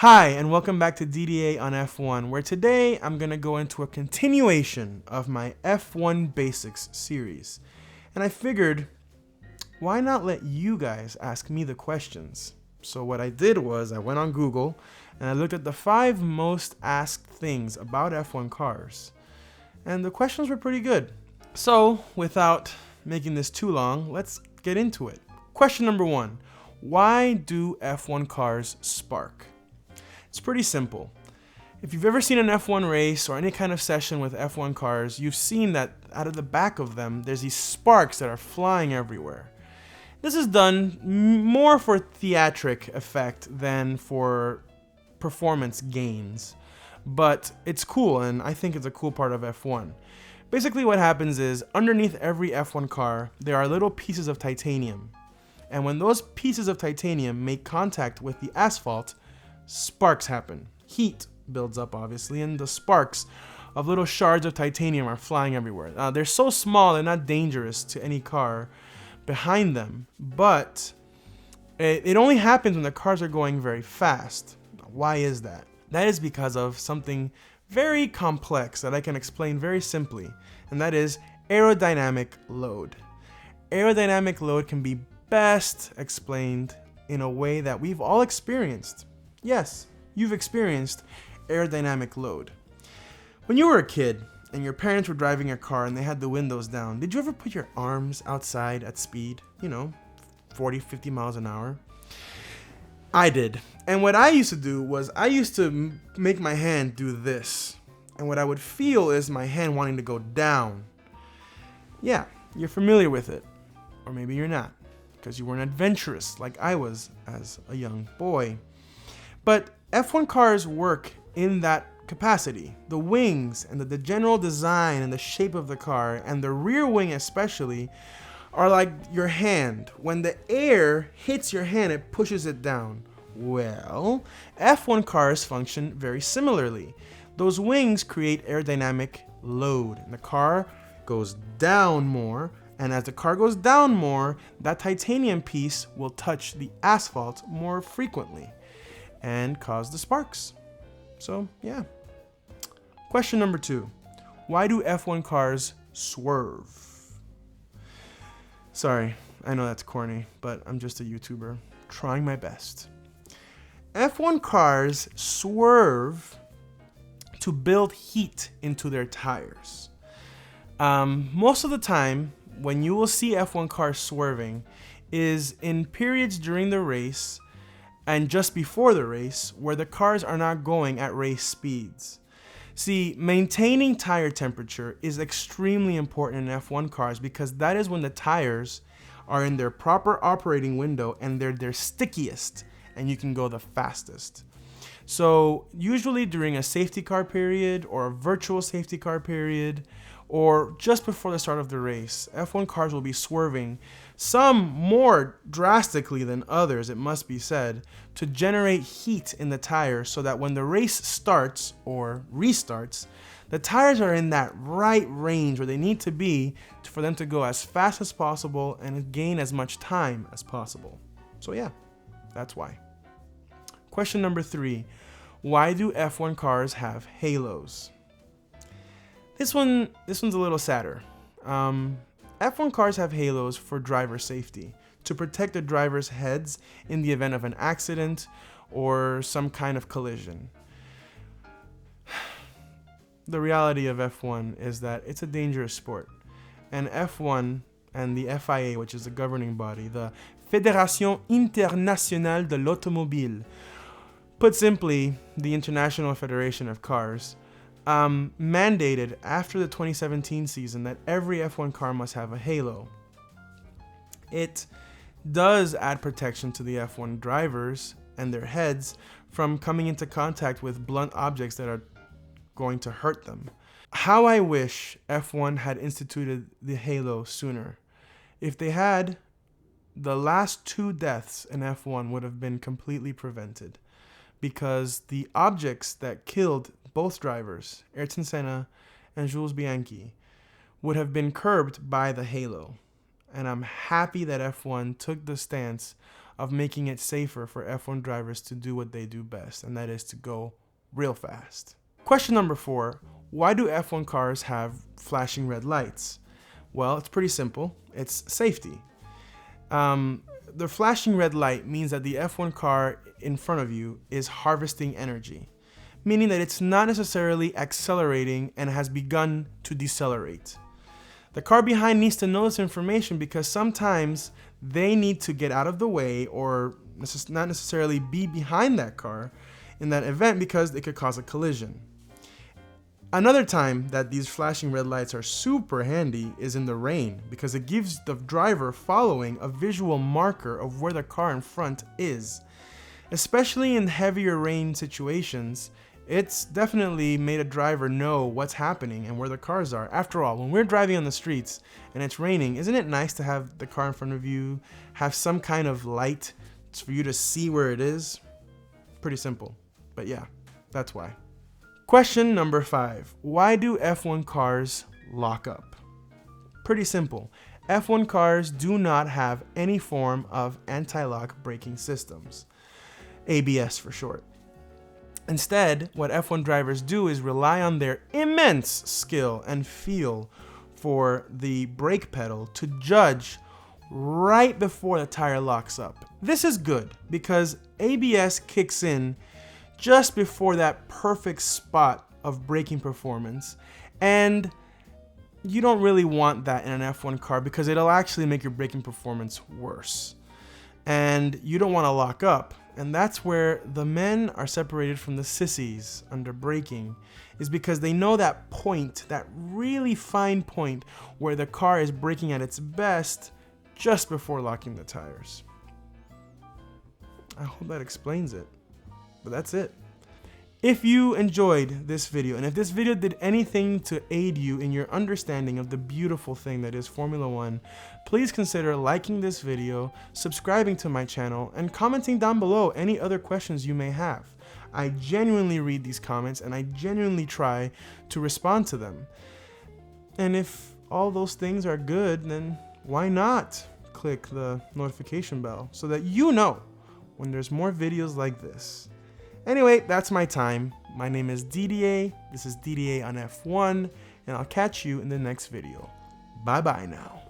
Hi, and welcome back to DDA on F1, where today I'm going to go into a continuation of my F1 Basics series. And I figured, why not let you guys ask me the questions? So what I did was I went on Google and I looked at the 5 most asked things about F1 cars. And the questions were pretty good. So without making this too long, let's get into it. Question number 1. Why do F1 cars spark? It's pretty simple. If you've ever seen an F1 race or any kind of session with F1 cars, you've seen that out of the back of them, there's these sparks that are flying everywhere. This is done more for theatric effect than for performance gains, but it's cool, and I think it's a cool part of F1. Basically what happens is, underneath every F1 car, there are little pieces of titanium. And when those pieces of titanium make contact with the asphalt, sparks happen. Heat builds up, obviously, and the sparks of little shards of titanium are flying everywhere. They're so small, they're not dangerous to any car behind them, but it only happens when the cars are going very fast. Why is that? That is because of something very complex that I can explain very simply, and that is aerodynamic load. Aerodynamic load can be best explained in a way that we've all experienced. Yes, you've experienced aerodynamic load. When you were a kid and your parents were driving your car and they had the windows down, did you ever put your arms outside at speed? 40, 50 miles an hour? I did. And what I used to do was I used to make my hand do this. And what I would feel is my hand wanting to go down. Yeah, you're familiar with it. Or maybe you're not, because you weren't adventurous like I was as a young boy. But F1 cars work in that capacity. The wings and the general design and the shape of the car, and the rear wing especially, are like your hand. When the air hits your hand, it pushes it down. Well, F1 cars function very similarly. Those wings create aerodynamic load, and the car goes down more, and as the car goes down more, that titanium piece will touch the asphalt more frequently and cause the sparks. So, yeah. Question number 2. Why do F1 cars swerve? Sorry, I know that's corny, but I'm just a YouTuber trying my best. F1 cars swerve to build heat into their tires. Most of the time, when you will see F1 cars swerving is in periods during the race and just before the race where the cars are not going at race speeds. See, maintaining tire temperature is extremely important in F1 cars because that is when the tires are in their proper operating window and they're their stickiest and you can go the fastest. So usually during a safety car period or a virtual safety car period or just before the start of the race, F1 cars will be swerving, some more drastically than others, it must be said, to generate heat in the tires so that when the race starts or restarts, the tires are in that right range where they need to be for them to go as fast as possible and gain as much time as possible. So yeah, that's why. Question number 3. Why do F1 cars have halos? This one's a little sadder. F1 cars have halos for driver safety, to protect the drivers' heads in the event of an accident or some kind of collision. The reality of F1 is that it's a dangerous sport, and F1 and the FIA, which is the governing body, the Fédération Internationale de l'Automobile, put simply, the International Federation of Cars, mandated after the 2017 season that every F1 car must have a halo. It does add protection to the F1 drivers and their heads from coming into contact with blunt objects that are going to hurt them. How I wish F1 had instituted the halo sooner. If they had, the last 2 deaths in F1 would have been completely prevented, because the objects that killed both drivers, Ayrton Senna and Jules Bianchi, would have been curbed by the halo. And I'm happy that F1 took the stance of making it safer for F1 drivers to do what they do best, and that is to go real fast. Question number 4, why do F1 cars have flashing red lights? Well, it's pretty simple. It's safety. The flashing red light means that the F1 car in front of you is harvesting energy, meaning that it's not necessarily accelerating and has begun to decelerate. The car behind needs to know this information because sometimes they need to get out of the way or not necessarily be behind that car in that event because it could cause a collision. Another time that these flashing red lights are super handy is in the rain because it gives the driver following a visual marker of where the car in front is. Especially in heavier rain situations, it's definitely made a driver know what's happening and where the cars are. After all, when we're driving on the streets and it's raining, isn't it nice to have the car in front of you have some kind of light for you to see where it is? Pretty simple, but yeah, that's why. Question number 5, why do F1 cars lock up? Pretty simple. F1 cars do not have any form of anti-lock braking systems, ABS for short. Instead, what F1 drivers do is rely on their immense skill and feel for the brake pedal to judge right before the tire locks up. This is good because ABS kicks in just before that perfect spot of braking performance, and you don't really want that in an F1 car because it'll actually make your braking performance worse. And you don't want to lock up. And that's where the men are separated from the sissies under braking, is because they know that point, that really fine point where the car is braking at its best just before locking the tires. I hope that explains it, but that's it. If you enjoyed this video, and if this video did anything to aid you in your understanding of the beautiful thing that is Formula One, please consider liking this video, subscribing to my channel, and commenting down below any other questions you may have. I genuinely read these comments, and I genuinely try to respond to them. And if all those things are good, then why not click the notification bell so that you know when there's more videos like this. Anyway, that's my time. My name is DDA. This is DDA on F1, and I'll catch you in the next video. Bye-bye now.